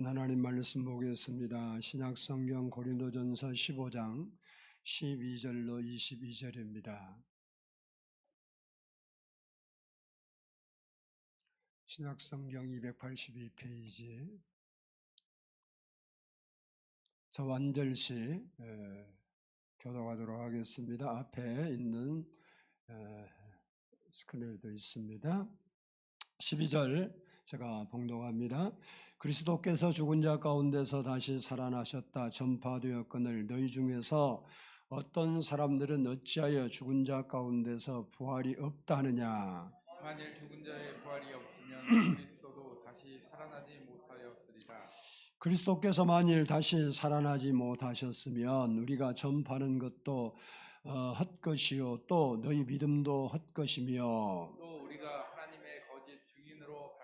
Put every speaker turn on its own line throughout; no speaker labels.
하나님 말씀 보겠습니다. 신약성경 고린도전서 15장 12절로 22절입니다. 신약성경 282페이지 저 완절시 교독하도록 하겠습니다. 앞에 있는 스크린에도 있습니다. 12절 제가 봉독합니다. 그리스도께서 죽은 자 가운데서 다시 살아나셨다 전파되었거늘 너희 중에서 어떤 사람들은 어찌하여 죽은 자 가운데서 부활이 없다 하느냐.
만일 죽은 자의 부활이 없으면 그리스도도 다시 살아나지 못하였으리라.
그리스도께서 만일 다시 살아나지 못하셨으면 우리가 전파하는 것도 헛것이요 또 너희 믿음도 헛것이며
또 우리가 하나님의 거짓 증인으로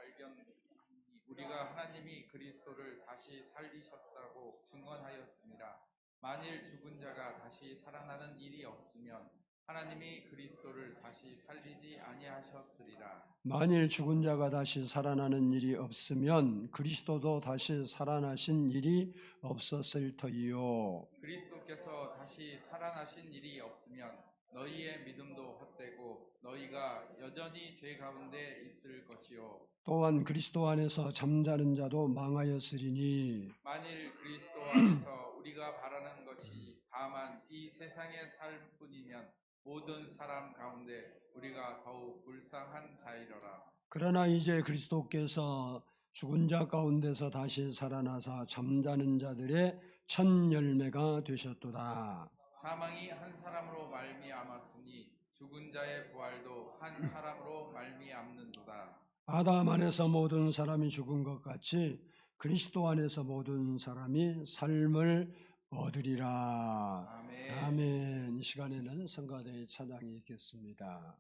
우리가 하나님이 그리스도를 다시 살리셨다고 증언하였습니다. 만일 죽은 자가 다시 살아나는 일이 없으면 하나님이 그리스도를 다시 살리지 아니하셨으리라.
만일 죽은 자가 다시 살아나는 일이 없으면 그리스도도 다시 살아나신 일이 없었을 터이요.
그리스도께서 다시 살아나신 일이 없으면 너희의 믿음도 헛되고 너희가 여전히 죄 가운데 있을 것이요.
또한 그리스도 안에서 잠자는 자도 망하였으리니
만일 그리스도 안에서 우리가 바라는 것이 다만 이 세상의 삶뿐이면 모든 사람 가운데 우리가 더욱 불쌍한 자이러라.
그러나 이제 그리스도께서 죽은 자 가운데서 다시 살아나사 잠자는 자들의 첫 열매가 되셨도다.
사망이 한 사람으로 말미암았으니 죽은 자의 부활도 한 사람으로 말미암는도다.
아담 안에서 모든 사람이 죽은 것 같이 그리스도 안에서 모든 사람이 삶을 얻으리라.
아멘.
아멘. 이 시간에는 성가대의 찬양이 있겠습니다.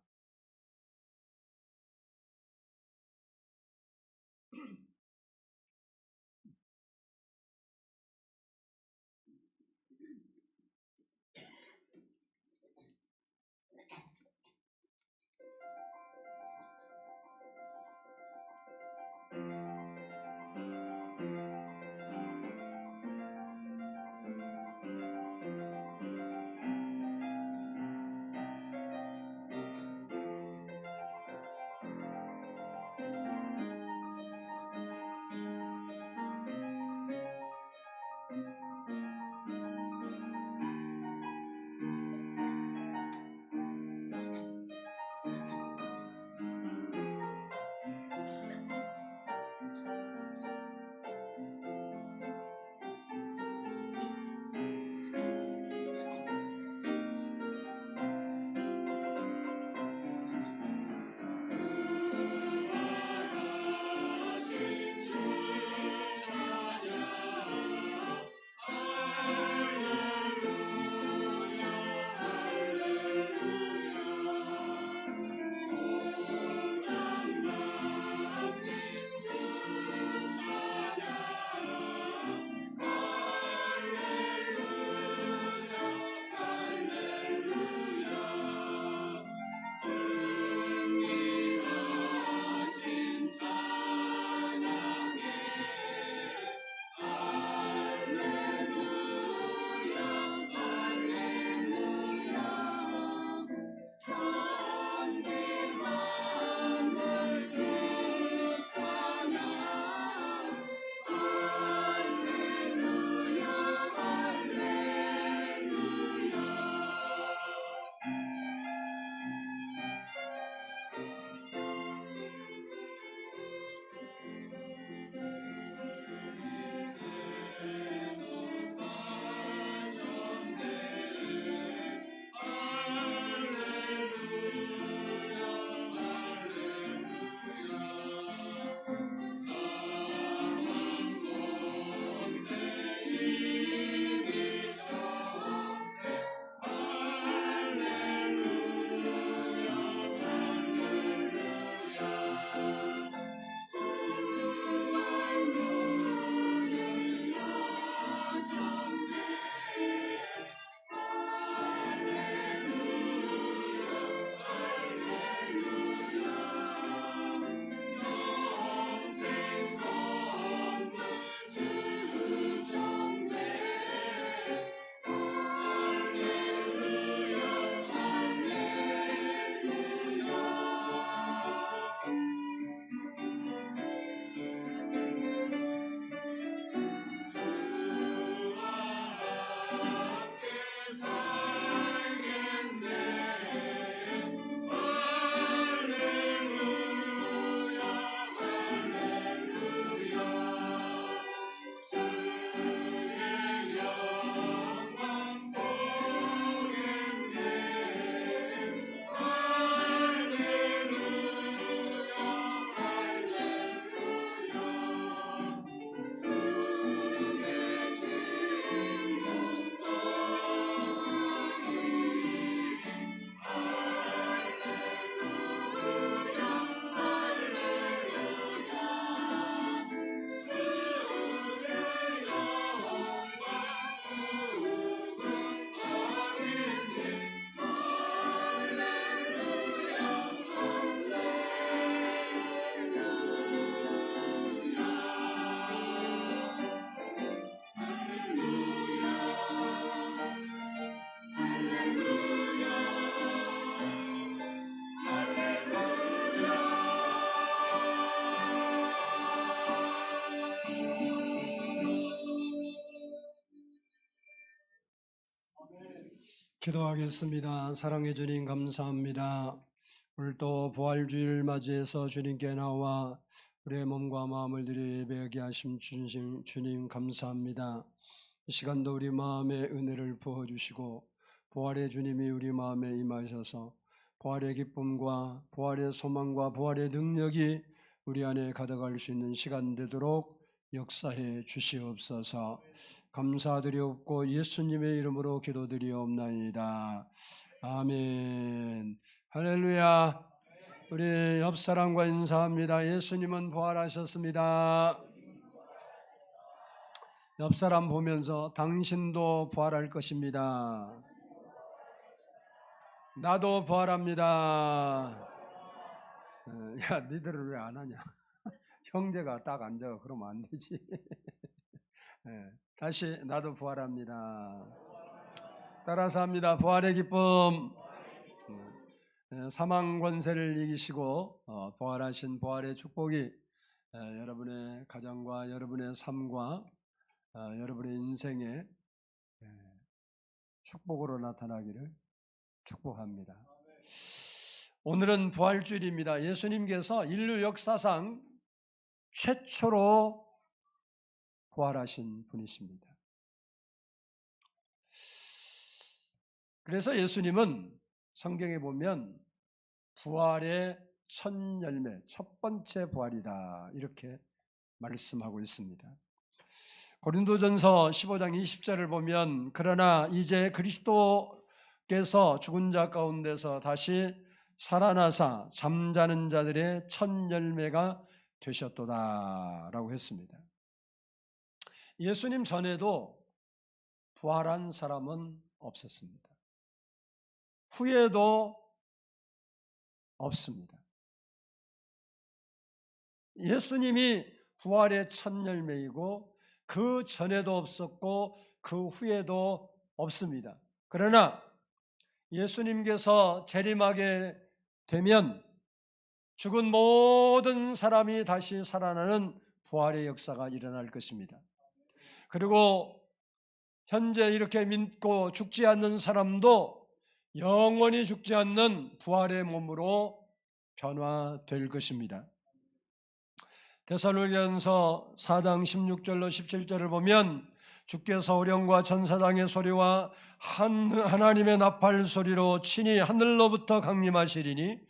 기도하겠습니다. 사랑해 주님 감사합니다. 오늘 또 부활주일 맞이해서 주님께 나와 우리의 몸과 마음을 드려 예배하게 하심 주님 감사합니다. 이 시간도 우리 마음에 은혜를 부어주시고 부활의 주님이 우리 마음에 임하셔서 부활의 기쁨과 부활의 소망과 부활의 능력이 우리 안에 가득할 수 있는 시간 되도록 역사해 주시옵소서. 감사드리옵고 예수님의 이름으로 기도드리옵나이다. 아멘. 할렐루야. 우리 옆 사람과 인사합니다. 예수님은 부활하셨습니다. 옆 사람 보면서 당신도 부활할 것입니다. 나도 부활합니다. 야, 니들은 왜 안 하냐? 형제가 딱 앉아 그러면 안 되지. 다시 나도 부활합니다. 따라서 합니다. 부활의 기쁨. 사망 권세를 이기시고 부활하신 부활의 축복이 여러분의 가정과 여러분의 삶과 여러분의 인생에 축복으로 나타나기를 축복합니다. 오늘은 부활주일입니다. 예수님께서 인류 역사상 최초로 부활하신 분이십니다. 그래서 예수님은 성경에 보면 부활의 첫 열매, 첫 번째 부활이다 이렇게 말씀하고 있습니다. 고린도전서 15장 20절을 보면 그러나 이제 그리스도께서 죽은 자 가운데서 다시 살아나사 잠자는 자들의 첫 열매가 되셨도다 라고 했습니다. 예수님 전에도 부활한 사람은 없었습니다. 후에도 없습니다. 예수님이 부활의 첫 열매이고 그 전에도 없었고 그 후에도 없습니다. 그러나 예수님께서 재림하게 되면 죽은 모든 사람이 다시 살아나는 부활의 역사가 일어날 것입니다. 그리고 현재 이렇게 믿고 죽지 않는 사람도 영원히 죽지 않는 부활의 몸으로 변화될 것입니다. 데살로니가전서 4장 16절로 17절을 보면 주께서 어령과 천사장의 소리와 하나님의 나팔 소리로 친히 하늘로부터 강림하시리니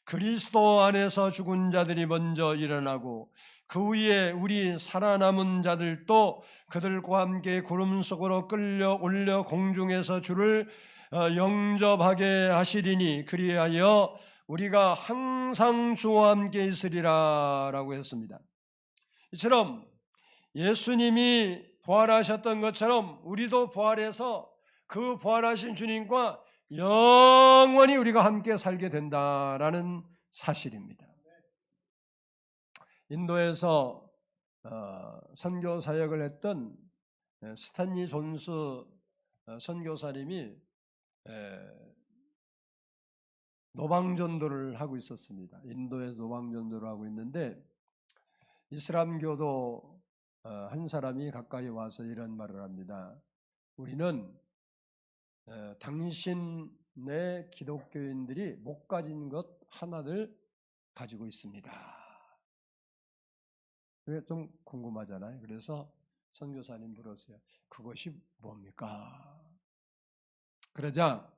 그리스도 안에서 죽은 자들이 먼저 일어나고 그 위에 우리 살아남은 자들도 그들과 함께 구름 속으로 끌려 올려 공중에서 주를 영접하게 하시리니 그리하여 우리가 항상 주와 함께 있으리라 라고 했습니다. 이처럼 예수님이 부활하셨던 것처럼 우리도 부활해서 그 부활하신 주님과 영원히 우리가 함께 살게 된다라는 사실입니다. 인도에서 선교 사역을 했던 스탠리 존스 선교사님이 노방전도를 하고 있었습니다. 인도에서 노방전도를 하고 있는데 이슬람교도 한 사람이 가까이 와서 이런 말을 합니다. 우리는 당신의 기독교인들이 못 가진 것 하나를 가지고 있습니다. 그게 좀 궁금하잖아요. 그래서 선교사님 물었어요. 그것이 뭡니까? 그러자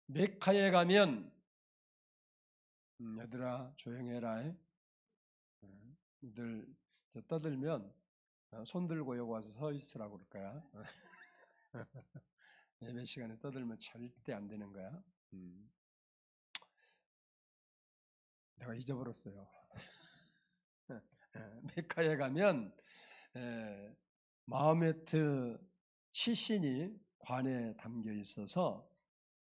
메카에 가면 얘들아 조용해라. 늘 떠들면 손 들고 여기 와서 서 있으라고 그럴 거야. 예배 시간에 떠들면 절대 안 되는 거야. 내가 잊어버렸어요. 메카에 가면 마호메트 시신이 관에 담겨 있어서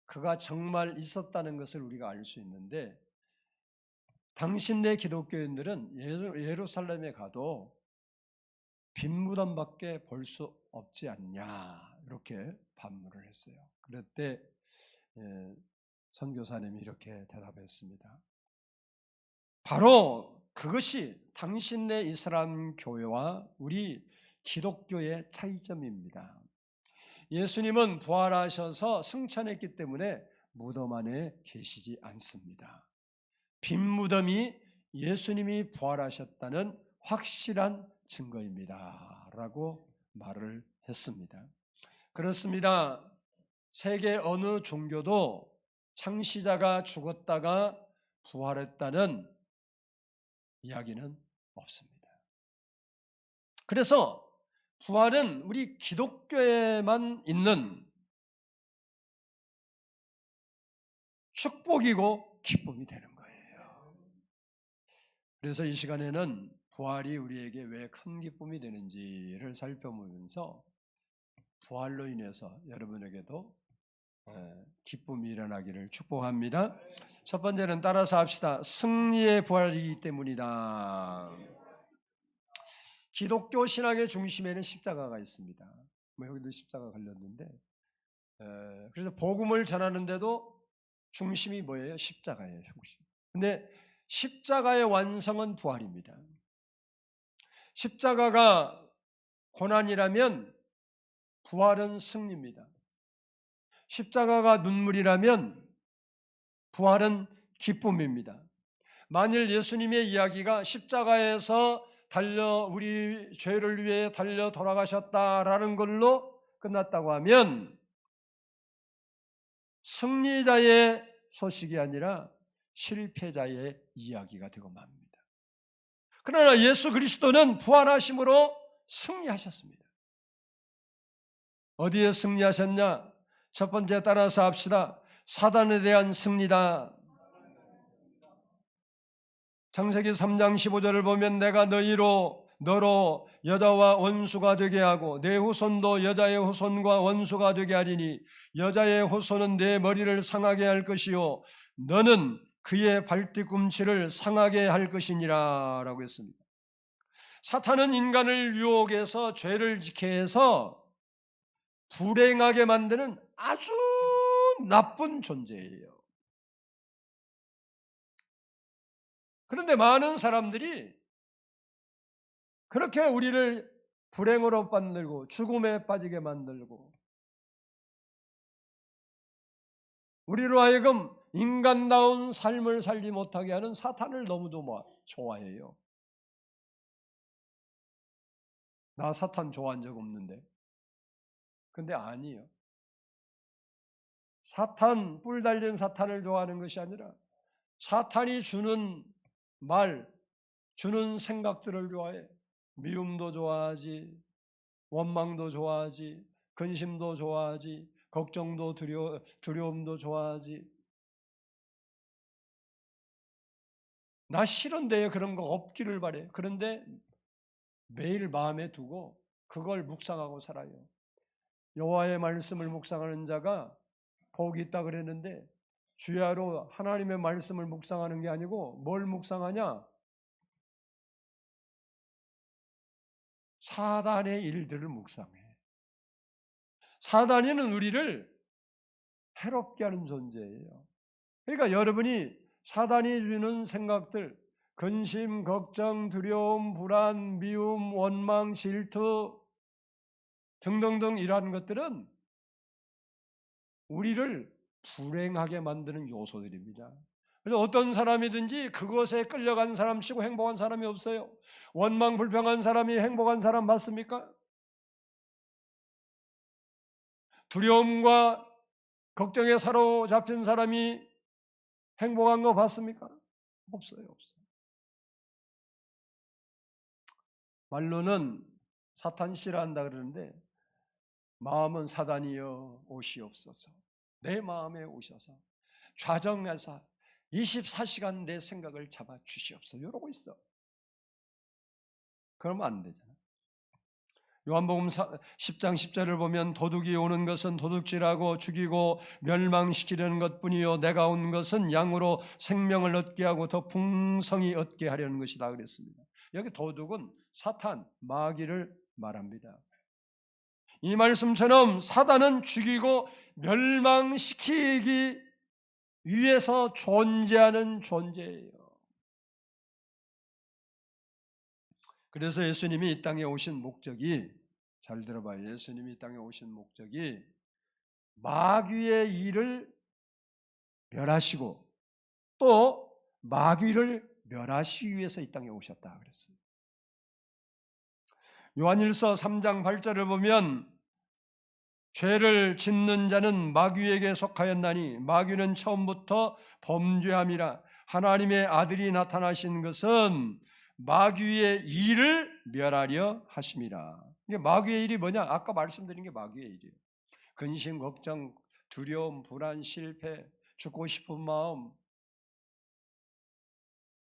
그가 정말 있었다는 것을 우리가 알 수 있는데 당신네 기독교인들은 예루살렘에 가도 빈무덤밖에 볼 수 없지 않냐 이렇게 반문을 했어요. 그럴 때 선교사님이 이렇게 대답했습니다. 바로 그것이 당신네 이슬람 교회와 우리 기독교의 차이점입니다. 예수님은 부활하셔서 승천했기 때문에 무덤 안에 계시지 않습니다. 빈 무덤이 예수님이 부활하셨다는 확실한 증거입니다. 라고 말을 했습니다. 그렇습니다. 세계 어느 종교도 창시자가 죽었다가 부활했다는 이야기는 없습니다. 그래서 부활은 우리 기독교에만 있는 축복이고 기쁨이 되는 거예요. 그래서 이 시간에는 부활이 우리에게 왜 큰 기쁨이 되는지를 살펴보면서 부활로 인해서 여러분에게도 기쁨이 일어나기를 축복합니다. 첫 번째는 따라서 합시다. 승리의 부활이기 때문이다. 기독교 신앙의 중심에는 십자가가 있습니다. 여기도 십자가 걸렸는데, 그래서 복음을 전하는데도 중심이 뭐예요? 십자가예요. 중심. 근데 십자가의 완성은 부활입니다. 십자가가 고난이라면 부활은 승리입니다. 십자가가 눈물이라면 부활은 기쁨입니다. 만일 예수님의 이야기가 십자가에서 우리 죄를 위해 달려 돌아가셨다라는 걸로 끝났다고 하면 승리자의 소식이 아니라 실패자의 이야기가 되고 맙니다. 그러나 예수 그리스도는 부활하심으로 승리하셨습니다. 어디에 승리하셨냐? 첫 번째 따라서 합시다. 사단에 대한 승리다. 창세기 3장 15절을 보면 내가 너로 여자와 원수가 되게 하고 내 후손도 여자의 후손과 원수가 되게 하리니 여자의 후손은 내 머리를 상하게 할 것이요 너는 그의 발뒤꿈치를 상하게 할 것이니라 라고 했습니다. 사탄은 인간을 유혹해서 죄를 짓게 해서 불행하게 만드는 아주 나쁜 존재예요. 그런데 많은 사람들이 그렇게 우리를 불행으로 만들고 죽음에 빠지게 만들고 우리로 하여금 인간다운 삶을 살지 못하게 하는 사탄을 너무도 좋아해요. 나 사탄 좋아한 적 없는데. 근데 아니에요. 뿔 달린 사탄을 좋아하는 것이 아니라 사탄이 주는 말, 주는 생각들을 좋아해. 미움도 좋아하지, 원망도 좋아하지, 근심도 좋아하지, 걱정도 두려움도 좋아하지. 나 싫은데 그런 거 없기를 바래. 그런데 매일 마음에 두고 그걸 묵상하고 살아요. 여호와의 말씀을 묵상하는 자가 복이 있다 그랬는데 주야로 하나님의 말씀을 묵상하는 게 아니고 뭘 묵상하냐? 사단의 일들을 묵상해. 사단이는 우리를 해롭게 하는 존재예요. 그러니까 여러분이 사단이 주는 생각들, 근심, 걱정, 두려움, 불안, 미움, 원망, 질투 등등등 이러한 것들은 우리를 불행하게 만드는 요소들입니다. 그래서 어떤 사람이든지 그것에 끌려간 사람 치고 행복한 사람이 없어요. 원망 불평한 사람이 행복한 사람 맞습니까? 두려움과 걱정에 사로잡힌 사람이 행복한 거 봤습니까? 없어요. 말로는 사탄 싫어한다 그러는데 마음은 사단이여 오시옵소서. 내 마음에 오셔서 좌정하사 24시간 내 생각을 잡아 주시옵소서. 이러고 있어. 그러면 안 되잖아. 요한복음 10장 10절을 보면 도둑이 오는 것은 도둑질하고 죽이고 멸망시키려는 것뿐이요 내가 온 것은 양으로 생명을 얻게 하고 더 풍성히 얻게 하려는 것이다 그랬습니다. 여기 도둑은 사탄, 마귀를 말합니다. 이 말씀처럼 사단은 죽이고 멸망시키기 위해서 존재하는 존재예요. 그래서 예수님이 이 땅에 오신 목적이 잘 들어봐요. 예수님이 이 땅에 오신 목적이 마귀의 일을 멸하시고 또 마귀를 멸하시기 위해서 이 땅에 오셨다 그랬어요. 요한일서 3장 8절을 보면 죄를 짓는 자는 마귀에게 속하였나니 마귀는 처음부터 범죄함이라. 하나님의 아들이 나타나신 것은 마귀의 일을 멸하려 하심이라. 이게 마귀의 일이 뭐냐? 아까 말씀드린 게 마귀의 일이에요. 근심, 걱정, 두려움, 불안, 실패, 죽고 싶은 마음.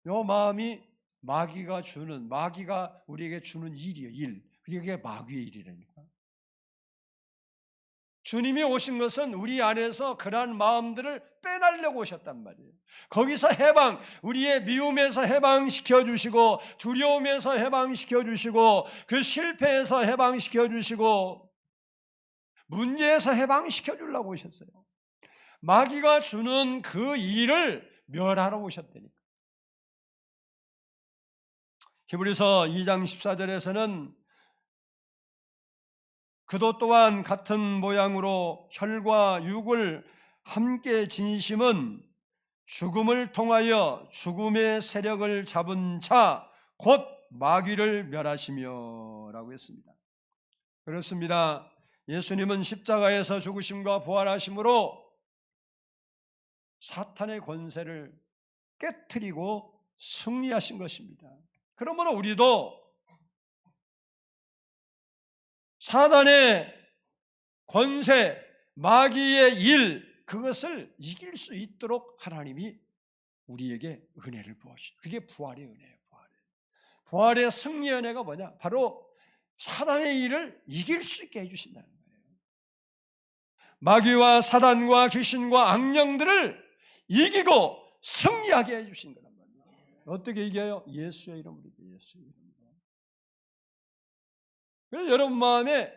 요 마음이 마귀가 우리에게 주는 일이에요. 일. 그게 마귀의 일이라니까. 주님이 오신 것은 우리 안에서 그러한 마음들을 빼내려고 오셨단 말이에요. 거기서 해방, 우리의 미움에서 해방시켜 주시고, 두려움에서 해방시켜 주시고, 그 실패에서 해방시켜 주시고, 문제에서 해방시켜 주려고 오셨어요. 마귀가 주는 그 일을 멸하러 오셨다니까. 히브리서 2장 14절에서는 그도 또한 같은 모양으로 혈과 육을 함께 지니심은 죽음을 통하여 죽음의 세력을 잡은 자 곧 마귀를 멸하시며 라고 했습니다. 그렇습니다. 예수님은 십자가에서 죽으심과 부활하심으로 사탄의 권세를 깨트리고 승리하신 것입니다. 그러므로 우리도 사단의 권세, 마귀의 일, 그것을 이길 수 있도록 하나님이 우리에게 은혜를 부으시죠. 그게 부활의 은혜예요. 부활의 승리의 은혜가 뭐냐? 바로 사단의 일을 이길 수 있게 해주신다는 거예요. 마귀와 사단과 귀신과 악령들을 이기고 승리하게 해주신 거란 말이에요. 어떻게 이겨요? 예수의 이름으로 이겨요. 예수의 이름으로. 그래서 여러분 마음에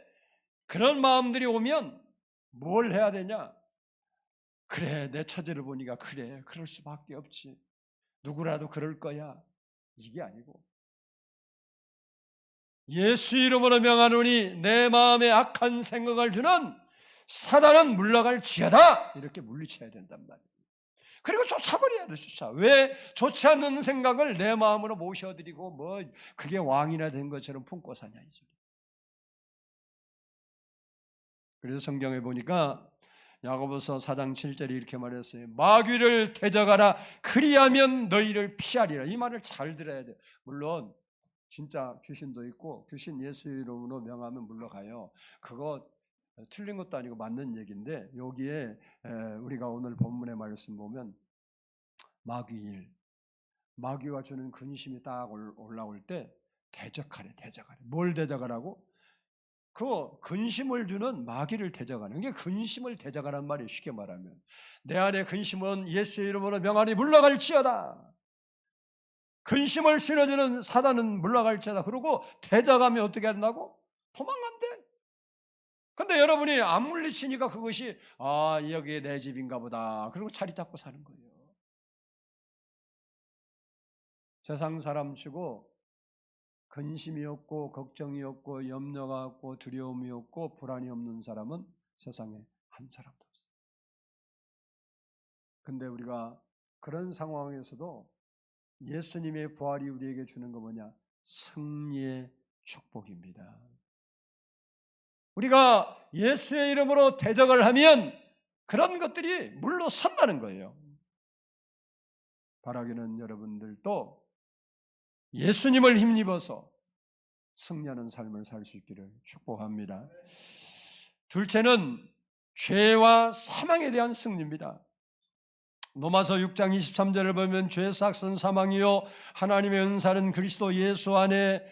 그런 마음들이 오면 뭘 해야 되냐? 그래, 내 처제를 보니까 그래, 그럴 수밖에 없지. 누구라도 그럴 거야. 이게 아니고 예수 이름으로 명하노니 내 마음에 악한 생각을 주는 사단은 물러갈지어다. 이렇게 물리쳐야 된단 말이에요. 그리고 쫓아버려야 돼. 왜 좋지 않는 생각을 내 마음으로 모셔드리고 뭐 그게 왕이나 된 것처럼 품고 사냐 이 소리. 그래서 성경에 보니까 야고보서 4장 7절에 이렇게 말했어요. 마귀를 대적하라. 그리하면 너희를 피하리라. 이 말을 잘 들어야 돼요. 물론 진짜 귀신도 있고 귀신 예수 이름으로 명하면 물러가요. 그거 틀린 것도 아니고 맞는 얘기인데 여기에 우리가 오늘 본문의 말씀 보면 마귀가 주는 근심이 딱 올라올 때 대적하래. 뭘 대적하라고? 그 근심을 주는 마귀를 대적하는 게 근심을 대적하란 말이에요. 쉽게 말하면 내 안에 근심은 예수의 이름으로 명하니 물러갈지어다. 근심을 실어주는 사단은 물러갈지어다. 그러고 대적하면 어떻게 한다고? 도망간대. 근데 여러분이 안 물리치니까 그것이 여기 내 집인가 보다. 그리고 자리 잡고 사는 거예요. 세상 사람 치고 근심이 없고 걱정이 없고 염려가 없고 두려움이 없고 불안이 없는 사람은 세상에 한 사람도 없어요. 근데 우리가 그런 상황에서도 예수님의 부활이 우리에게 주는 거 뭐냐? 승리의 축복입니다. 우리가 예수의 이름으로 대적을 하면 그런 것들이 물러선다는 거예요. 바라기는 여러분들도 예수님을 힘입어서 승리하는 삶을 살 수 있기를 축복합니다. 둘째는 죄와 사망에 대한 승리입니다. 로마서 6장 23절을 보면 죄 삭은 사망이요 하나님의 은사는 그리스도 예수 안에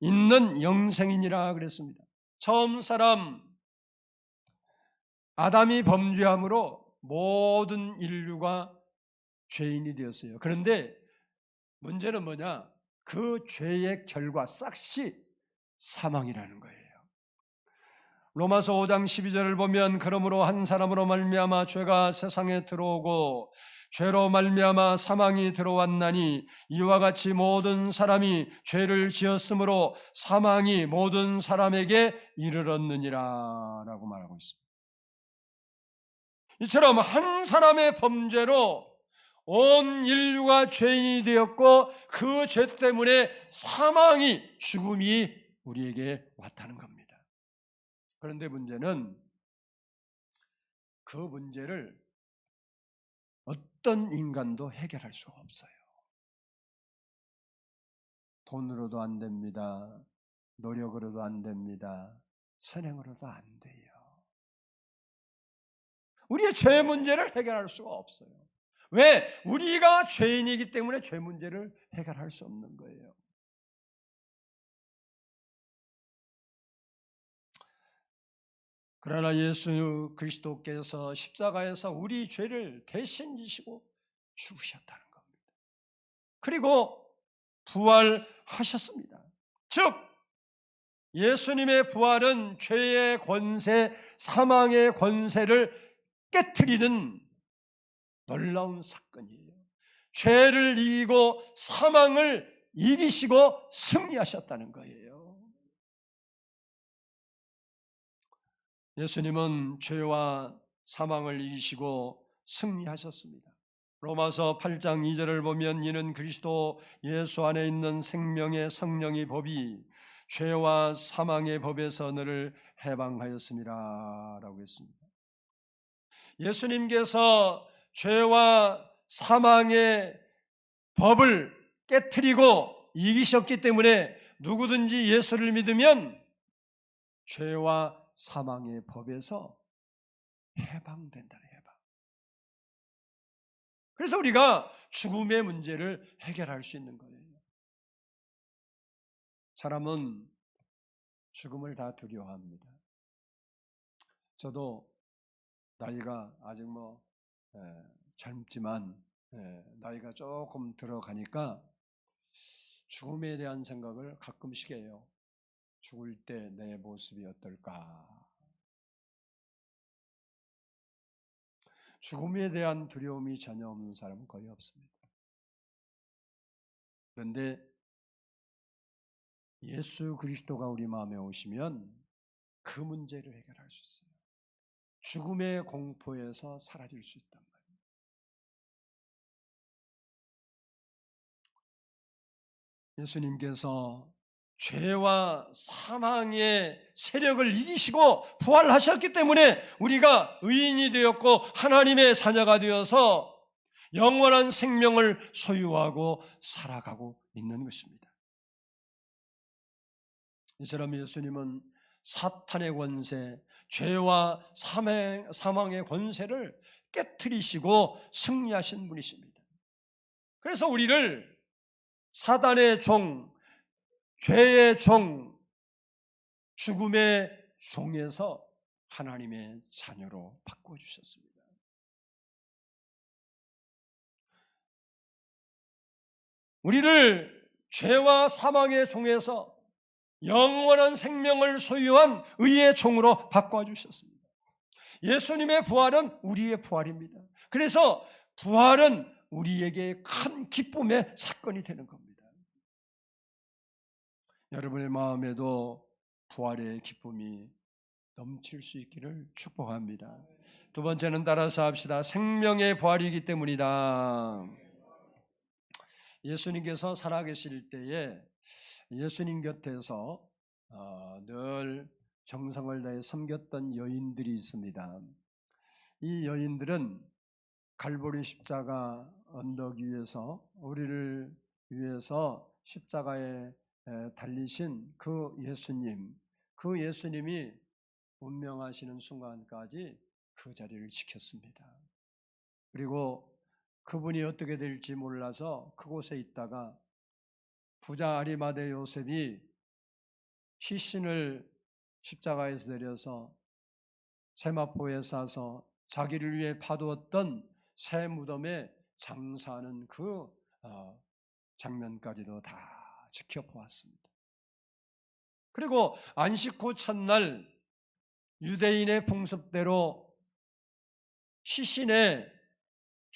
있는 영생이니라 그랬습니다. 처음 사람 아담이 범죄함으로 모든 인류가 죄인이 되었어요. 그런데 문제는 뭐냐? 그 죄의 결과 싹시 사망이라는 거예요. 로마서 5장 12절을 보면 그러므로 한 사람으로 말미암아 죄가 세상에 들어오고 죄로 말미암아 사망이 들어왔나니 이와 같이 모든 사람이 죄를 지었으므로 사망이 모든 사람에게 이르렀느니라 라고 말하고 있습니다. 이처럼 한 사람의 범죄로 온 인류가 죄인이 되었고 그 죄 때문에 사망이, 죽음이 우리에게 왔다는 겁니다. 그런데 문제는 그 문제를 어떤 인간도 해결할 수가 없어요. 돈으로도 안 됩니다. 노력으로도 안 됩니다. 선행으로도 안 돼요. 우리의 죄 문제를 해결할 수가 없어요. 왜? 우리가 죄인이기 때문에 죄 문제를 해결할 수 없는 거예요. 그러나 예수 그리스도께서 십자가에서 우리 죄를 대신 지시고 죽으셨다는 겁니다. 그리고 부활하셨습니다. 즉 예수님의 부활은 죄의 권세, 사망의 권세를 깨트리는 놀라운 사건이에요. 죄를 이기고 사망을 이기시고 승리하셨다는 거예요. 예수님은 죄와 사망을 이기시고 승리하셨습니다. 로마서 8장 2절을 보면 이는 그리스도 예수 안에 있는 생명의 성령의 법이 죄와 사망의 법에서 너를 해방하였습니다 라고 했습니다. 예수님께서 죄와 사망의 법을 깨트리고 이기셨기 때문에 누구든지 예수를 믿으면 죄와 사망의 법에서 해방된다는 해방. 그래서 우리가 죽음의 문제를 해결할 수 있는 거예요. 사람은 죽음을 다 두려워합니다. 저도 나이가 아직 젊지만 나이가 조금 들어가니까 죽음에 대한 생각을 가끔씩 해요. 죽을 때 내 모습이 어떨까? 죽음에 대한 두려움이 전혀 없는 사람은 거의 없습니다. 그런데 예수 그리스도가 우리 마음에 오시면 그 문제를 해결할 수 있어요. 죽음의 공포에서 사라질 수 있단 말이에요. 예수님께서 죄와 사망의 세력을 이기시고 부활하셨기 때문에 우리가 의인이 되었고 하나님의 자녀가 되어서 영원한 생명을 소유하고 살아가고 있는 것입니다. 이처럼 예수님은 사탄의 권세, 죄와 사망의 권세를 깨트리시고 승리하신 분이십니다. 그래서 우리를 사단의 종, 죄의 종, 죽음의 종에서 하나님의 자녀로 바꿔주셨습니다. 우리를 죄와 사망의 종에서 영원한 생명을 소유한 의의 종으로 바꿔주셨습니다. 예수님의 부활은 우리의 부활입니다. 그래서 부활은 우리에게 큰 기쁨의 사건이 되는 겁니다. 여러분의 마음에도 부활의 기쁨이 넘칠 수 있기를 축복합니다. 두 번째는 따라서 합시다. 생명의 부활이기 때문이다. 예수님께서 살아계실 때에 예수님 곁에서 늘 정성을 다해 섬겼던 여인들이 있습니다. 이 여인들은 갈보리 십자가 언덕 위에서 우리를 위해서 십자가에 달리신 그 예수님이 운명하시는 순간까지 그 자리를 지켰습니다. 그리고 그분이 어떻게 될지 몰라서 그곳에 있다가 부자 아리마대 요셉이 시신을 십자가에서 내려서 세마포에 싸서 자기를 위해 파두었던 새 무덤에 장사하는 그 장면까지도 다 지켜보았습니다. 그리고 안식 후 첫날 유대인의 풍습대로 시신에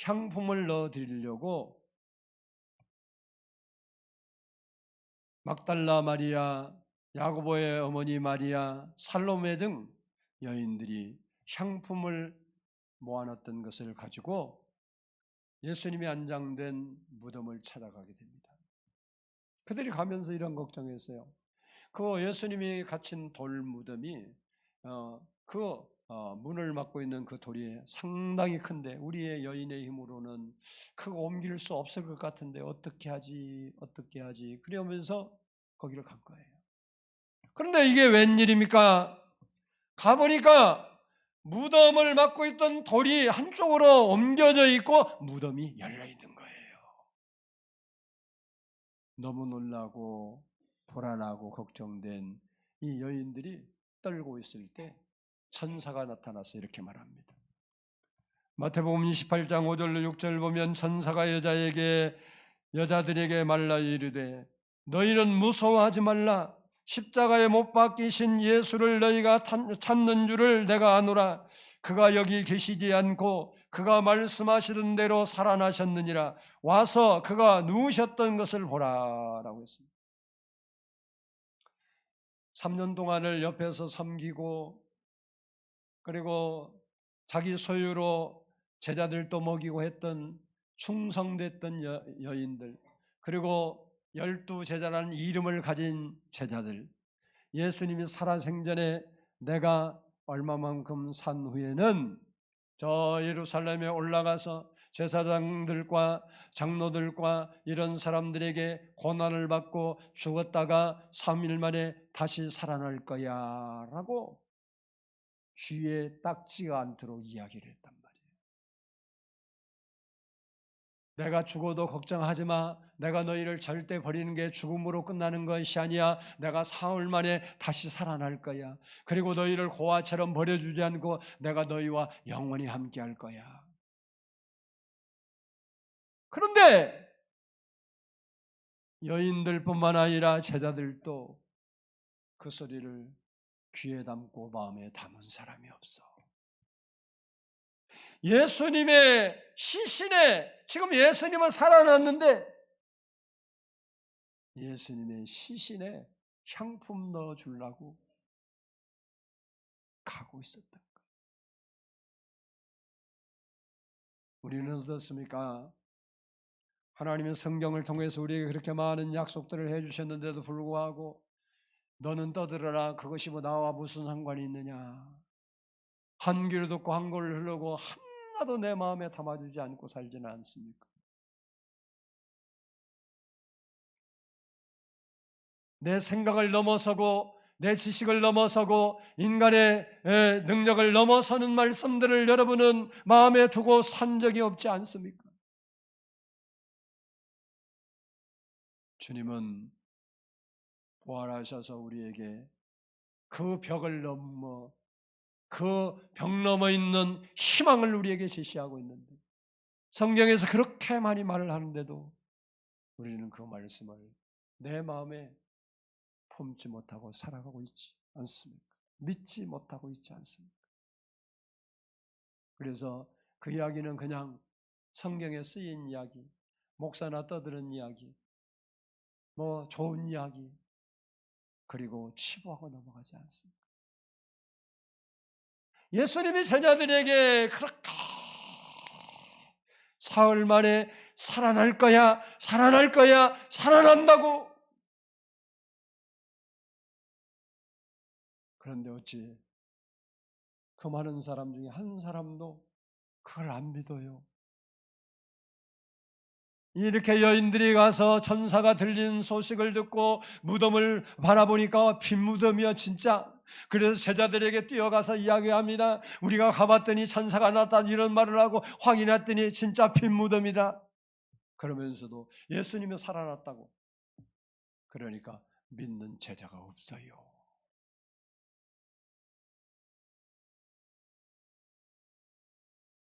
향품을 넣어 드리려고 막달라 마리아, 야고보의 어머니 마리아, 살로메 등 여인들이 향품을 모아놨던 것을 가지고 예수님이 안장된 무덤을 찾아가게 됩니다. 그들이 가면서 이런 걱정했어요. 그 예수님이 갇힌 돌 무덤이 문을 막고 있는 그 돌이 상당히 큰데 우리의 여인의 힘으로는 그거 옮길 수 없을 것 같은데 어떻게 하지? 그러면서 거기를 간 거예요. 그런데 이게 웬일입니까? 가보니까 무덤을 막고 있던 돌이 한쪽으로 옮겨져 있고 무덤이 열려 있는 거예요. 너무 놀라고 불안하고 걱정된 이 여인들이 떨고 있을 때 천사가 나타나서 이렇게 말합니다. 마태복음 28장 5절로 6절 보면 천사가 여자들에게 말라 이르되 너희는 무서워하지 말라. 십자가에 못 박히신 예수를 너희가 찾는 줄을 내가 아노라. 그가 여기 계시지 않고 그가 말씀하시던 대로 살아나셨느니라. 와서 그가 누우셨던 것을 보라라고 했습니다. 3년 동안을 옆에서 섬기고 그리고 자기 소유로 제자들도 먹이고 했던 충성됐던 여인들, 그리고 12제자라는 이름을 가진 제자들, 예수님이 살아생전에 내가 얼마만큼 산 후에는 저 예루살렘에 올라가서 제사장들과 장로들과 이런 사람들에게 고난을 받고 죽었다가 3일 만에 다시 살아날 거야 라고 귀에 딱지가 않도록 이야기를 했단 말이에요. 내가 죽어도 걱정하지 마. 내가 너희를 절대 버리는 게 죽음으로 끝나는 것이 아니야. 내가 사흘 만에 다시 살아날 거야. 그리고 너희를 고아처럼 버려주지 않고 내가 너희와 영원히 함께할 거야. 그런데 여인들뿐만 아니라 제자들도 그 소리를 귀에 담고 마음에 담은 사람이 없어. 예수님의 시신에, 지금 예수님은 살아났는데 예수님의 시신에 향품 넣어주려고 가고 있었던 거예요. 우리는 어떻습니까? 하나님은 성경을 통해서 우리에게 그렇게 많은 약속들을 해주셨는데도 불구하고 너는 떠들어라. 그것이 뭐 나와 무슨 상관이 있느냐. 한 귀를 듣고 한 귀를 흐르고 하나도 내 마음에 담아주지 않고 살지는 않습니까? 내 생각을 넘어서고 내 지식을 넘어서고 인간의 능력을 넘어서는 말씀들을 여러분은 마음에 두고 산 적이 없지 않습니까? 주님은 부활하셔서 우리에게 그 벽을 넘어 그 벽 넘어 있는 희망을 우리에게 제시하고 있는데 성경에서 그렇게 많이 말을 하는데도 우리는 그 말씀을 내 마음에 품지 못하고 살아가고 있지 않습니까? 믿지 못하고 있지 않습니까? 그래서 그 이야기는 그냥 성경에 쓰인 이야기, 목사나 떠드는 이야기, 뭐 좋은 이야기, 그리고 치부하고 넘어가지 않습니다. 예수님이 제자들에게 그렇게 사흘 만에 살아날 거야, 살아날 거야, 살아난다고. 그런데 어찌 그 많은 사람 중에 한 사람도 그걸 안 믿어요. 이렇게 여인들이 가서 천사가 들린 소식을 듣고 무덤을 바라보니까 빈 무덤이야 진짜. 그래서 제자들에게 뛰어가서 이야기합니다. 우리가 가봤더니 천사가 나타나 이런 말을 하고 확인했더니 진짜 빈 무덤이다. 그러면서도 예수님이 살아났다고. 그러니까 믿는 제자가 없어요.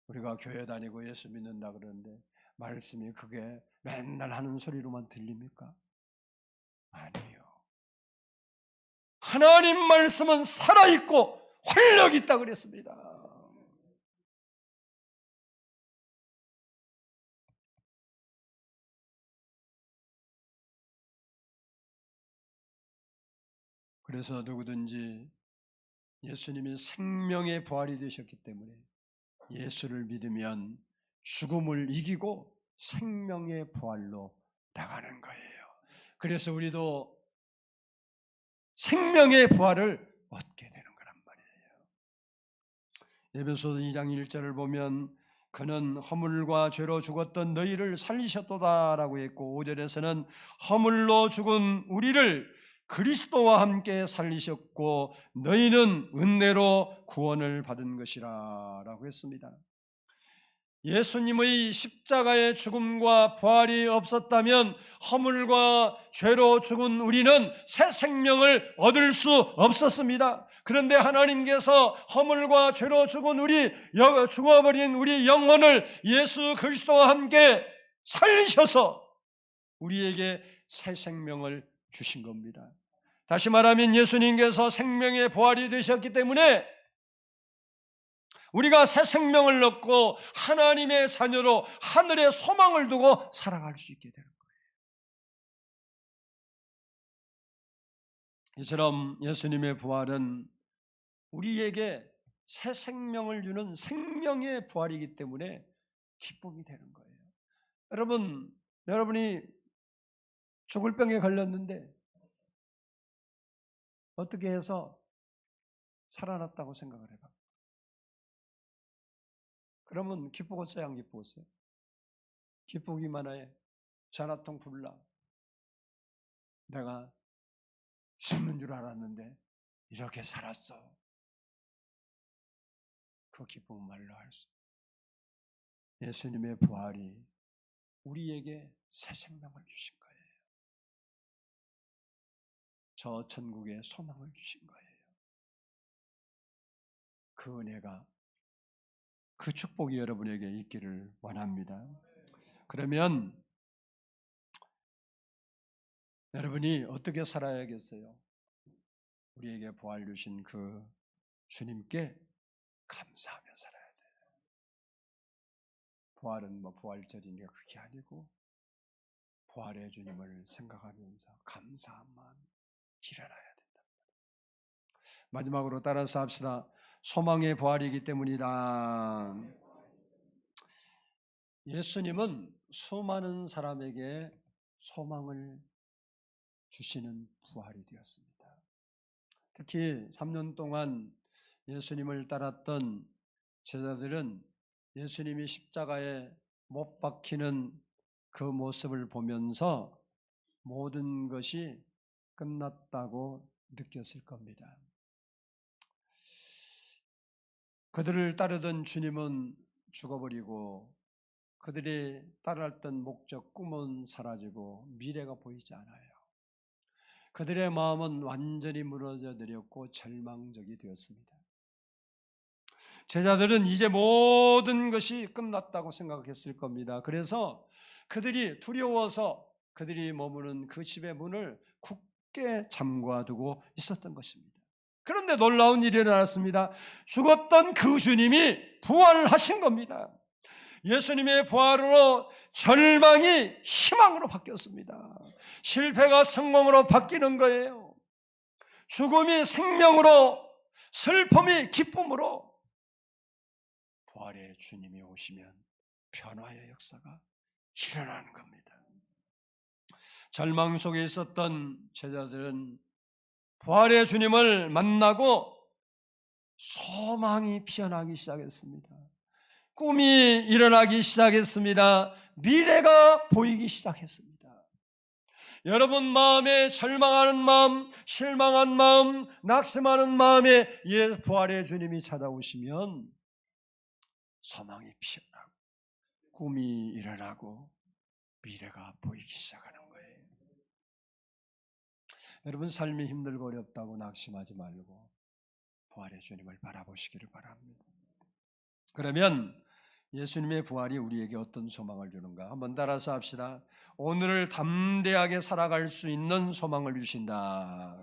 우리가 교회 다니고 예수 믿는다 그러는데 말씀이 그게 맨날 하는 소리로만 들립니까? 아니에요. 하나님 말씀은 살아있고 활력이 있다 그랬습니다. 그래서 누구든지 예수님이 생명의 부활이 되셨기 때문에 예수를 믿으면 죽음을 이기고 생명의 부활로 나가는 거예요. 그래서 우리도 생명의 부활을 얻게 되는 거란 말이에요. 에베소서 2장 1절을 보면 그는 허물과 죄로 죽었던 너희를 살리셨도다라고 했고 5절에서는 허물로 죽은 우리를 그리스도와 함께 살리셨고 너희는 은혜로 구원을 받은 것이라 라고 했습니다. 예수님의 십자가의 죽음과 부활이 없었다면 허물과 죄로 죽은 우리는 새 생명을 얻을 수 없었습니다. 그런데 하나님께서 허물과 죄로 죽은 죽어버린 우리 영혼을 예수 그리스도와 함께 살리셔서 우리에게 새 생명을 주신 겁니다. 다시 말하면 예수님께서 생명의 부활이 되셨기 때문에 우리가 새 생명을 얻고 하나님의 자녀로 하늘의 소망을 두고 살아갈 수 있게 되는 거예요. 이처럼 예수님의 부활은 우리에게 새 생명을 주는 생명의 부활이기 때문에 기쁨이 되는 거예요. 여러분이 죽을 병에 걸렸는데 어떻게 해서 살아났다고 생각을 해봐. 그러면 기쁘겠어요, 안 기쁘겠어요? 기쁘기만 해. 전화통 불러. 내가 죽는 줄 알았는데 이렇게 살았어. 그 기쁨은 말로 할 수. 예수님의 부활이 우리에게 새 생명을 주신 거예요. 저 천국의 소망을 주신 거예요. 그 은혜가, 그 축복이 여러분에게 있기를 원합니다. 그러면 여러분이 어떻게 살아야겠어요? 우리에게 부활 주신 그 주님께 감사하며 살아야 돼요. 부활은 부활절이니까 그게 아니고 부활의 주님을 생각하면서 감사한 마음 일어나야 된다. 마지막으로 따라서 합시다. 소망의 부활이기 때문이다. 예수님은 수많은 사람에게 소망을 주시는 부활이 되었습니다. 특히 3년 동안 예수님을 따랐던 제자들은 예수님이 십자가에 못 박히는 그 모습을 보면서 모든 것이 끝났다고 느꼈을 겁니다. 그들을 따르던 주님은 죽어버리고 그들이 따랐던 목적, 꿈은 사라지고 미래가 보이지 않아요. 그들의 마음은 완전히 무너져 내렸고 절망적이 되었습니다. 제자들은 이제 모든 것이 끝났다고 생각했을 겁니다. 그래서 그들이 두려워서 그들이 머무는 그 집의 문을 굳게 잠가두고 있었던 것입니다. 그런데 놀라운 일이 일어났습니다. 죽었던 그 주님이 부활하신 겁니다. 예수님의 부활으로 절망이 희망으로 바뀌었습니다. 실패가 성공으로 바뀌는 거예요. 죽음이 생명으로, 슬픔이 기쁨으로 부활의 주님이 오시면 변화의 역사가 일어나는 겁니다. 절망 속에 있었던 제자들은 부활의 주님을 만나고 소망이 피어나기 시작했습니다. 꿈이 일어나기 시작했습니다. 미래가 보이기 시작했습니다. 여러분 마음에 절망하는 마음, 실망한 마음, 낙심하는 마음에 부활의 주님이 찾아오시면 소망이 피어나고 꿈이 일어나고 미래가 보이기 시작하는 거예요. 여러분 삶이 힘들고 어렵다고 낙심하지 말고 부활의 주님을 바라보시기를 바랍니다. 그러면 예수님의 부활이 우리에게 어떤 소망을 주는가? 한번 따라서 합시다. 오늘을 담대하게 살아갈 수 있는 소망을 주신다.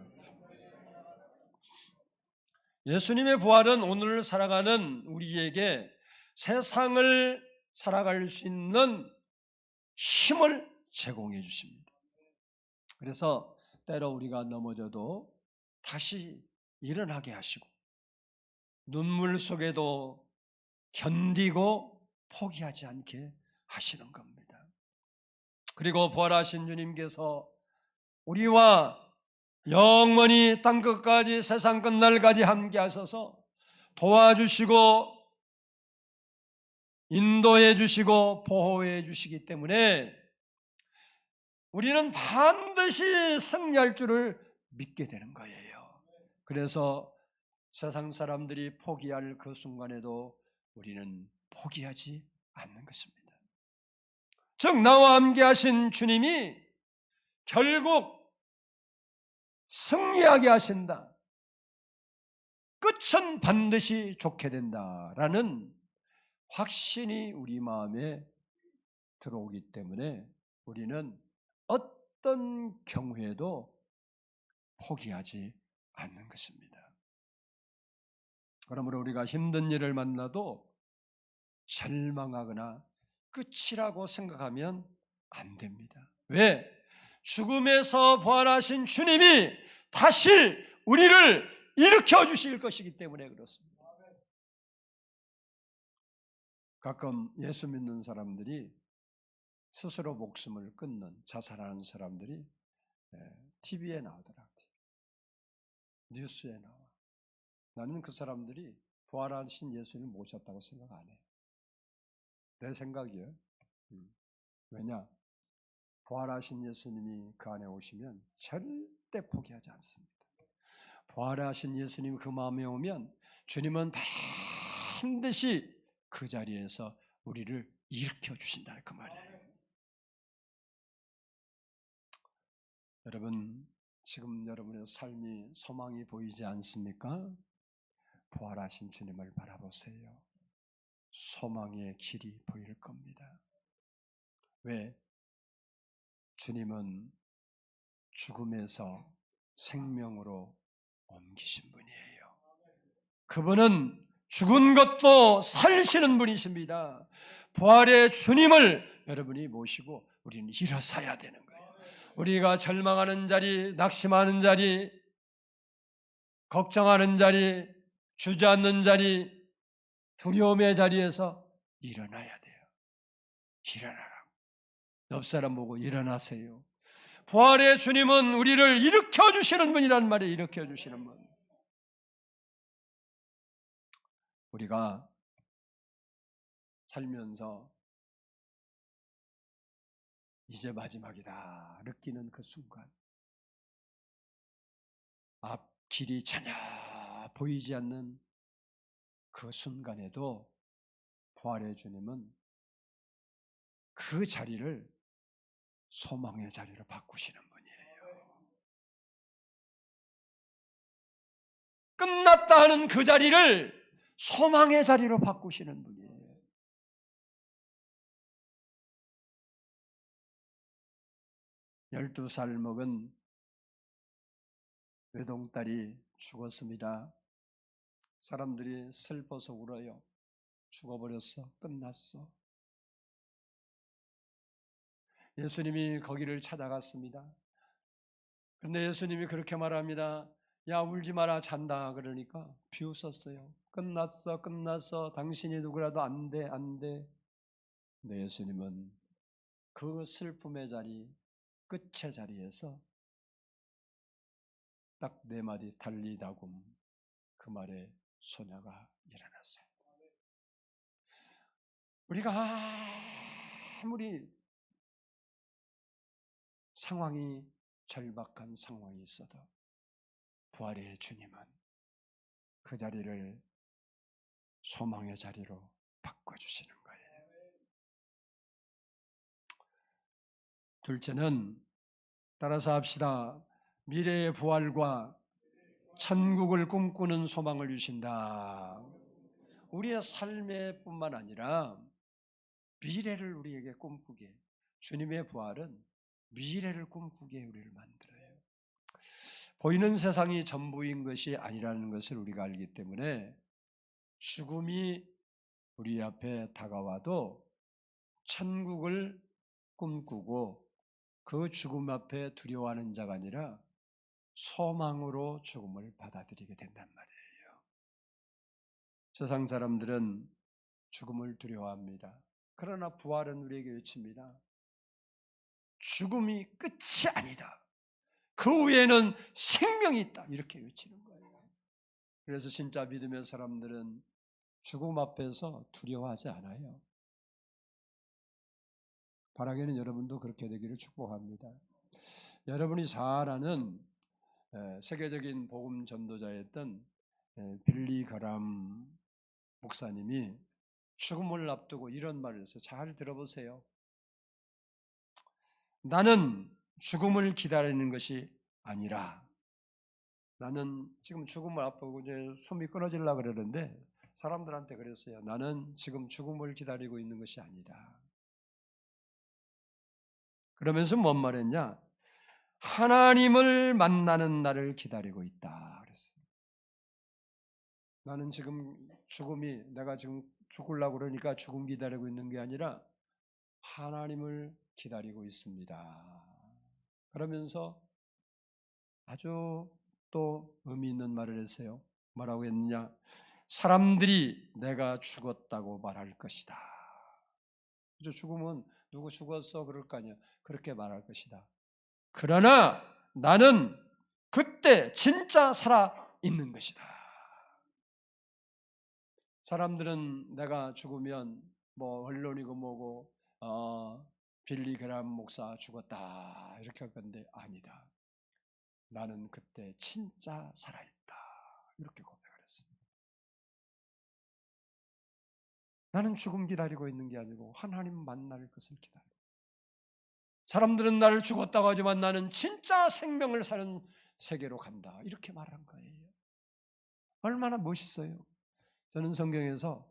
예수님의 부활은 오늘을 살아가는 우리에게 세상을 살아갈 수 있는 힘을 제공해 주십니다. 그래서 때로 우리가 넘어져도 다시 일어나게 하시고 눈물 속에도 견디고 포기하지 않게 하시는 겁니다. 그리고 부활하신 주님께서 우리와 영원히 땅끝까지 세상 끝날까지 함께 하셔서 도와주시고 인도해 주시고 보호해 주시기 때문에 우리는 반드시 승리할 줄을 믿게 되는 거예요. 그래서 세상 사람들이 포기할 그 순간에도 우리는 포기하지 않는 것입니다. 즉 나와 함께 하신 주님이 결국 승리하게 하신다. 끝은 반드시 좋게 된다라는 확신이 우리 마음에 들어오기 때문에 우리는 어떤 경우에도 포기하지 않는 것입니다. 그러므로 우리가 힘든 일을 만나도 절망하거나 끝이라고 생각하면 안 됩니다. 왜? 죽음에서 부활하신 주님이 다시 우리를 일으켜 주실 것이기 때문에 그렇습니다. 가끔 예수 믿는 사람들이 스스로 목숨을 끊는 자살하는 사람들이 TV에 나오더라고요. 뉴스에 나와. 나는 그 사람들이 부활하신 예수님을 모셨다고 생각 안 해요. 내 생각이에요. 왜냐? 부활하신 예수님이 그 안에 오시면 절대 포기하지 않습니다. 부활하신 예수님 그 마음에 오면 주님은 반드시 그 자리에서 우리를 일으켜 주신다 그 말이에요. 여러분, 지금 여러분의 삶이 소망이 보이지 않습니까? 부활하신 주님을 바라보세요. 소망의 길이 보일 겁니다. 왜? 주님은 죽음에서 생명으로 옮기신 분이에요. 그분은 죽은 것도 살리시는 분이십니다. 부활의 주님을 여러분이 모시고 우리는 일어서야 되는 거예요. 우리가 절망하는 자리, 낙심하는 자리, 걱정하는 자리, 주저앉는 자리, 두려움의 자리에서 일어나야 돼요. 일어나라. 옆 사람 보고 일어나세요. 부활의 주님은 우리를 일으켜 주시는 분이란 말이에요. 일으켜 주시는 분. 우리가 살면서 이제 마지막이다 느끼는 그 순간, 앞길이 전혀 보이지 않는 그 순간에도 부활의 주님은 그 자리를 소망의 자리로 바꾸시는 분이에요. 끝났다 하는 그 자리를 소망의 자리로 바꾸시는 분이에요. 12살 먹은 외동딸이 죽었습니다. 사람들이 슬퍼서 울어요. 죽어버렸어. 끝났어. 예수님이 거기를 찾아갔습니다. 그런데 예수님이 그렇게 말합니다. 야, 울지 마라, 잔다. 그러니까 비웃었어요. 끝났어, 끝났어. 당신이 누구라도 안 돼, 안 돼. 근데 예수님은 그 슬픔의 자리, 끝의 자리에서 딱 네 마디 달리다굼 그 말에 소녀가 일어났어요. 우리가 아무리 상황이 절박한 상황이 있어도 부활의 주님은 그 자리를 소망의 자리로 바꿔주시는 거예요. 둘째는 따라서 합시다. 미래의 부활과 천국을 꿈꾸는 소망을 주신다. 우리의 삶에 뿐만 아니라 미래를 우리에게 꿈꾸게, 주님의 부활은 미래를 꿈꾸게 우리를 만들어요. 보이는 세상이 전부인 것이 아니라는 것을 우리가 알기 때문에 죽음이 우리 앞에 다가와도 천국을 꿈꾸고 그 죽음 앞에 두려워하는 자가 아니라 소망으로 죽음을 받아들이게 된단 말이에요. 세상 사람들은 죽음을 두려워합니다. 그러나 부활은 우리에게 외칩니다. 죽음이 끝이 아니다. 그 후에는 생명이 있다. 이렇게 외치는 거예요. 그래서 진짜 믿음의 사람들은 죽음 앞에서 두려워하지 않아요. 바라기는 여러분도 그렇게 되기를 축복합니다. 여러분이 잘 아는 세계적인 복음 전도자였던 빌리 그람 목사님이 죽음을 앞두고 이런 말을 했어요. 잘 들어보세요. 나는 죽음을 기다리는 것이 아니라, 나는 지금 죽음을 앞두고 이제 숨이 끊어지려고 그러는데 사람들한테 그랬어요. 나는 지금 죽음을 기다리고 있는 것이 아니다. 그러면서 뭔 말했냐? 하나님을 만나는 날을 기다리고 있다 그랬어요. 나는 지금 죽음이, 내가 지금 죽으려고 그러니까 죽음 기다리고 있는 게 아니라 하나님을 기다리고 있습니다. 그러면서 아주 또 의미 있는 말을 했어요. 뭐라고 했느냐? 사람들이 내가 죽었다고 말할 것이다. 그죠? 죽으면 누구 죽었어 그럴 거 아니야. 그렇게 말할 것이다. 그러나 나는 그때 진짜 살아 있는 것이다. 사람들은 내가 죽으면 뭐 언론이고 뭐고 빌리 그람 목사 죽었다 이렇게 할 건데 아니다. 나는 그때 진짜 살아있다. 이렇게 고백을 했습니다. 나는 죽음 기다리고 있는 게 아니고 하나님 만날 것을 기다리고, 사람들은 나를 죽었다고 하지만 나는 진짜 생명을 사는 세계로 간다. 이렇게 말한 거예요. 얼마나 멋있어요. 저는 성경에서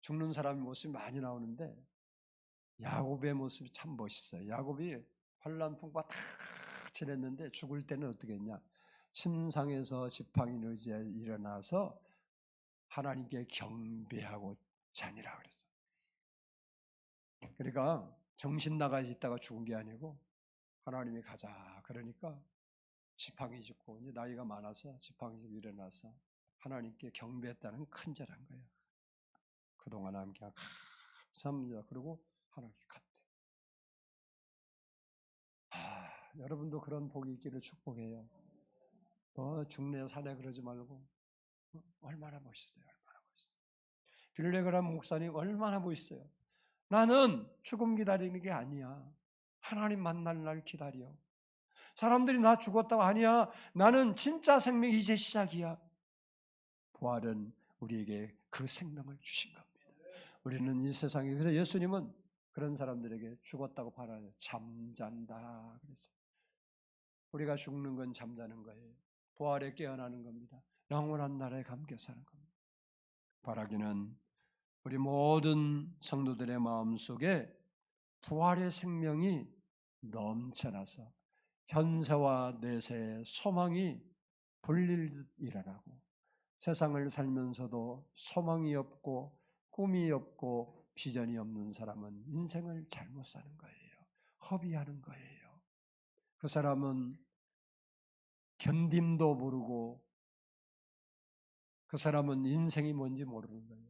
죽는 사람의 모습이 많이 나오는데 야곱의 모습이 참 멋있어요. 야곱이 환난 풍파 다 지냈는데 죽을 때는 어떻게 했냐? 침상에서 지팡이를 의지하여 일어나서 하나님께 경배하고 자니라 그랬어요. 그러니까 정신 나가 있다가 죽은 게 아니고 하나님이 가자 그러니까 지팡이 짚고, 이제 나이가 많아서 지팡이 짚고 일어나서 하나님께 경배했다는 큰절한 거예요. 그동안 함께 감사합니다. 그리고 하나님께 갔대. 여러분도 그런 복이 있기를 축복해요. 죽네 사네 그러지 말고 얼마나 멋있어요. 얼마나 멋있어요. 빌리 그람 목사님 얼마나 멋있어요. 나는 죽음 기다리는 게 아니야. 하나님 만날 날 기다려. 사람들이 나 죽었다고 아니야. 나는 진짜 생명 이제 시작이야. 부활은 우리에게 그 생명을 주신 겁니다. 우리는 이 세상에, 그래서 예수님은 그런 사람들에게 죽었다고 말하는 잠잔다 그랬어요. 우리가 죽는 건 잠자는 거예요. 부활에 깨어나는 겁니다. 영원한 나라에 함께 사는 겁니다. 바라기는 우리 모든 성도들의 마음속에 부활의 생명이 넘쳐나서 현세와 내세의 소망이 불릴 일어나고, 세상을 살면서도 소망이 없고 꿈이 없고 비전이 없는 사람은 인생을 잘못 사는 거예요. 허비하는 거예요. 그 사람은 견딤도 모르고 그 사람은 인생이 뭔지 모르는 거예요.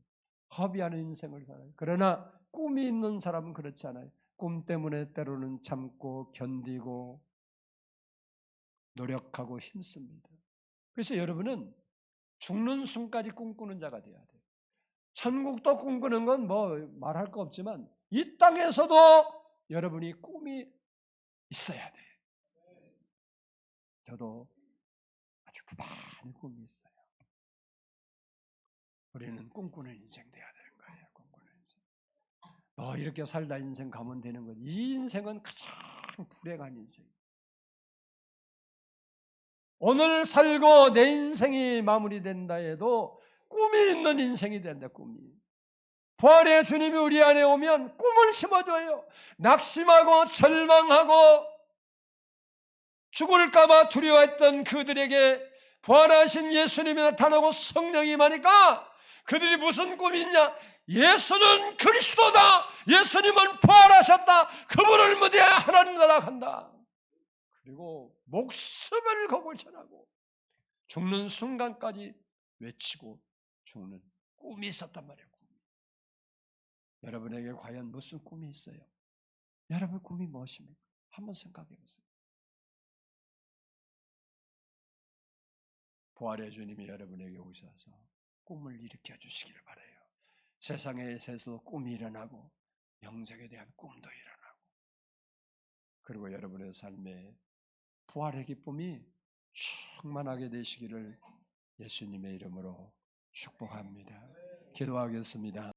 허비하는 인생을 살아요. 그러나 꿈이 있는 사람은 그렇지 않아요. 꿈 때문에 때로는 참고 견디고 노력하고 힘씁니다. 그래서 여러분은 죽는 순간까지 꿈꾸는 자가 돼야 돼요. 천국도 꿈꾸는 건 뭐 말할 거 없지만 이 땅에서도 여러분이 꿈이 있어야 돼요. 저도 아직도 많이 꿈이 있어요. 우리는 꿈꾸는 인생 돼야 되는 거예요. 꿈꾸는 인생. 이렇게 살다 인생 가면 되는 거지. 이 인생은 가장 불행한 인생. 오늘 살고 내 인생이 마무리된다 해도 꿈이 있는 인생이 된다. 꿈이. 부활의 주님이 우리 안에 오면 꿈을 심어줘요. 낙심하고 절망하고 죽을까 봐 두려워했던 그들에게 부활하신 예수님이 나타나고 성령이 임하니까 그들이 무슨 꿈이 있냐? 예수는 그리스도다. 예수님은 부활하셨다. 그분을 믿어야 하나님 나라 간다. 그리고 목숨을 걸고 전하고 죽는 순간까지 외치고 죽는 꿈이 있었단 말이에요. 꿈이. 여러분에게 과연 무슨 꿈이 있어요? 여러분 꿈이 무엇입니까? 한번 생각해 보세요. 부활의 주님이 여러분에게 오셔서 꿈을 일으켜 주시기를 바라요. 세상에서 꿈이 일어나고 영생에 대한 꿈도 일어나고 그리고 여러분의 삶에 부활의 기쁨이 충만하게 되시기를 예수님의 이름으로 축복합니다. 기도하겠습니다.